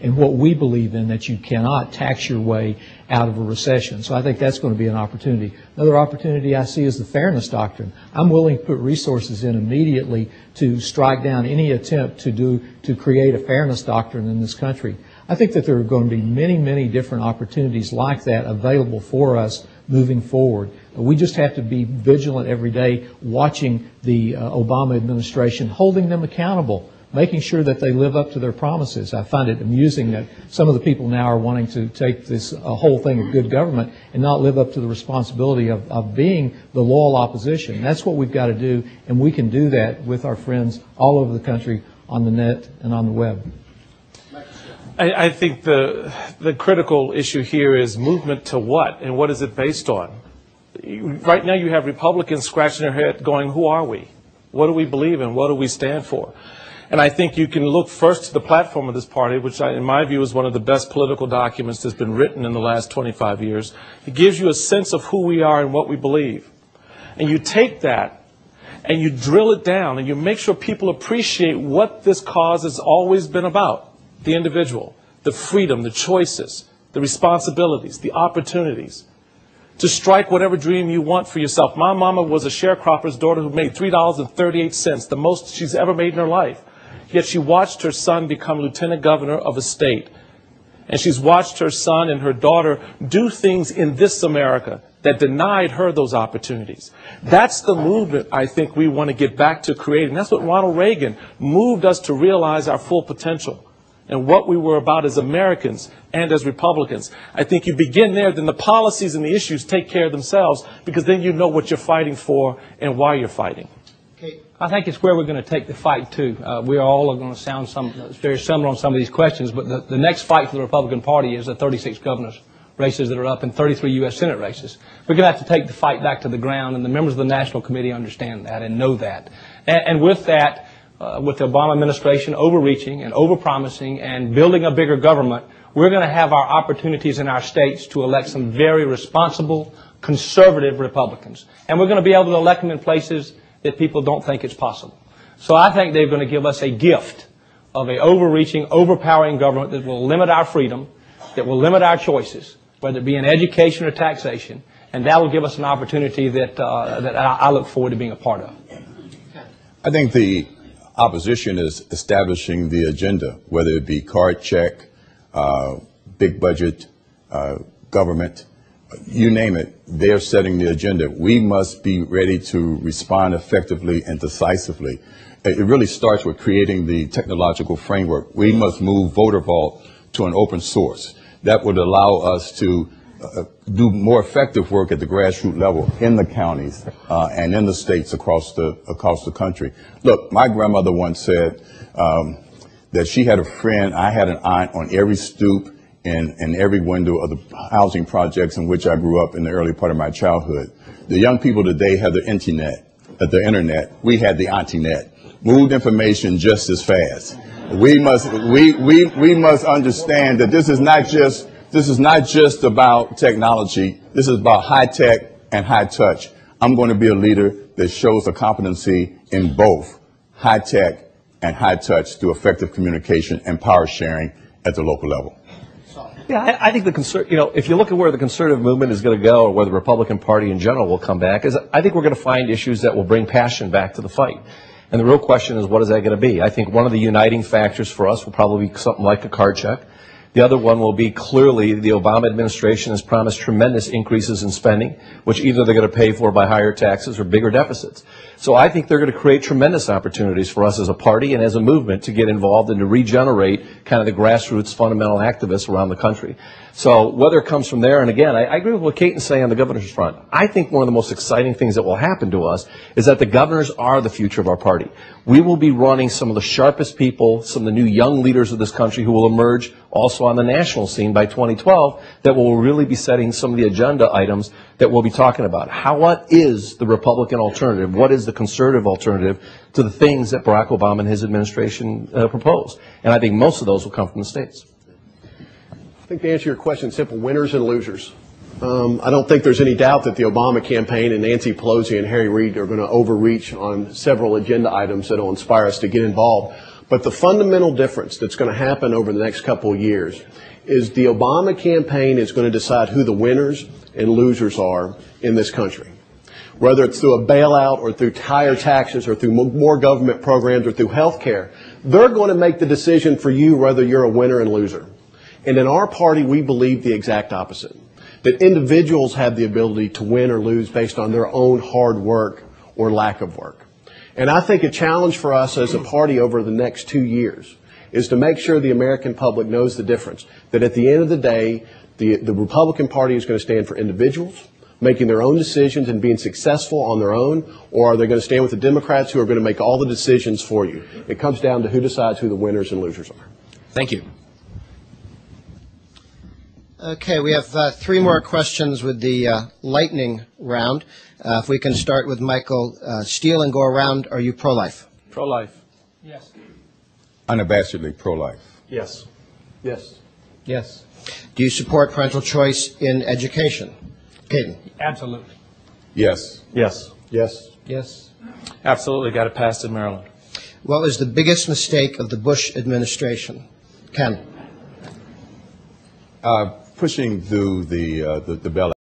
and what we believe in, that you cannot tax your way out of a recession. So I think that's going to be an opportunity. Another opportunity I see is the fairness doctrine. I'm willing to put resources in immediately to strike down any attempt to create a fairness doctrine in this country. I think that there are going to be many, many different opportunities like that available for us moving forward. We just have to be vigilant every day, watching the Obama administration, holding them accountable, making sure that they live up to their promises. I find it amusing that some of the people now are wanting to take this whole thing of good government and not live up to the responsibility of being the loyal opposition. That's what we've got to do, and we can do that with our friends all over the country on the net and on the web. I think the critical issue here is movement to what, and what is it based on? Right now you have Republicans scratching their head going, who are we? What do we believe in? What do we stand for? And I think you can look first to the platform of this party, which in my view is one of the best political documents that's been written in the last 25 years. It gives you a sense of who we are and what we believe. And you take that and you drill it down and you make sure people appreciate what this cause has always been about. The individual, the freedom, the choices, the responsibilities, the opportunities to strike whatever dream you want for yourself. My mama was a sharecropper's daughter who made $3.38, the most she's ever made in her life. Yet she watched her son become lieutenant governor of a state. And she's watched her son and her daughter do things in this America that denied her those opportunities. That's the movement I think we want to get back to creating. That's what Ronald Reagan moved us to realize our full potential and what we were about as Americans and as Republicans. I think you begin there, then the policies and the issues take care of themselves, because then you know what you're fighting for and why you're fighting. Okay. I think it's where we're going to take the fight to. We all are going to sound very similar on some of these questions, but the next fight for the Republican Party is the 36 governors races that are up and 33 U.S. Senate races. We're going to have to take the fight back to the ground, and the members of the National Committee understand that and know that. And with that, with the Obama administration overreaching and overpromising and building a bigger government, we're going to have our opportunities in our states to elect some very responsible, conservative Republicans. And we're going to be able to elect them in places that people don't think it's possible. So I think they're going to give us a gift of an overreaching, overpowering government that will limit our freedom, that will limit our choices, whether it be in education or taxation, and that will give us an opportunity that I look forward to being a part of. I think the opposition is establishing the agenda, whether it be card check, big budget, government, you name it, they're setting the agenda. We must be ready to respond effectively and decisively. It really starts with creating the technological framework. We must move voter vault to an open source. That would allow us to do more effective work at the grassroots level in the counties and in the states across the country. Look, my grandmother once said that she had a friend, I had an aunt on every stoop and every window of the housing projects in which I grew up in the early part of my childhood. The young people today have the internet. We had the auntie net. Moved information just as fast. We must understand that this is not just about technology. This is about high tech and high touch. I'm going to be a leader that shows a competency in both high tech and high touch through effective communication and power sharing at the local level. Yeah, I think if you look at where the conservative movement is going to go, or where the Republican Party in general will come back, I think we're going to find issues that will bring passion back to the fight. And the real question is, what is that going to be? I think one of the uniting factors for us will probably be something like a card check. The other one will be clearly the Obama administration has promised tremendous increases in spending, which either they're going to pay for by higher taxes or bigger deficits. So I think they're going to create tremendous opportunities for us as a party and as a movement to get involved and to regenerate kind of the grassroots fundamental activists around the country. So whether it comes from there, and again, I agree with what Kate's saying on the governor's front. I think one of the most exciting things that will happen to us is that the governors are the future of our party. We will be running some of the sharpest people, some of the new young leaders of this country who will emerge also on the national scene by 2012 that will really be setting some of the agenda items that we'll be talking about. What is the Republican alternative? What is the conservative alternative to the things that Barack Obama and his administration proposed? And I think most of those will come from the states. I think to answer your question, simple, winners and losers. I don't think there's any doubt that the Obama campaign and Nancy Pelosi and Harry Reid are going to overreach on several agenda items that will inspire us to get involved. But the fundamental difference that's going to happen over the next couple of years is the Obama campaign is going to decide who the winners and losers are in this country. Whether it's through a bailout or through higher taxes or through more government programs or through health care, they're going to make the decision for you whether you're a winner and loser. And in our party, we believe the exact opposite, that individuals have the ability to win or lose based on their own hard work or lack of work. And I think a challenge for us as a party over the next 2 years is to make sure the American public knows the difference, that at the end of the day, the Republican Party is going to stand for individuals, making their own decisions and being successful on their own, or are they going to stand with the Democrats who are going to make all the decisions for you? It comes down to who decides who the winners and losers are. Thank you. Okay, we have 3 more questions with the lightning round. If we can start with Michael Steele and go around, are you pro-life? Pro-life. Yes. Unabashedly pro-life. Yes. Yes. Yes. Do you support parental choice in education? Caden? Absolutely. Yes. Yes. Yes. Yes. Absolutely got it passed in Maryland. What was the biggest mistake of the Bush administration? Ken? Pushing through the bailout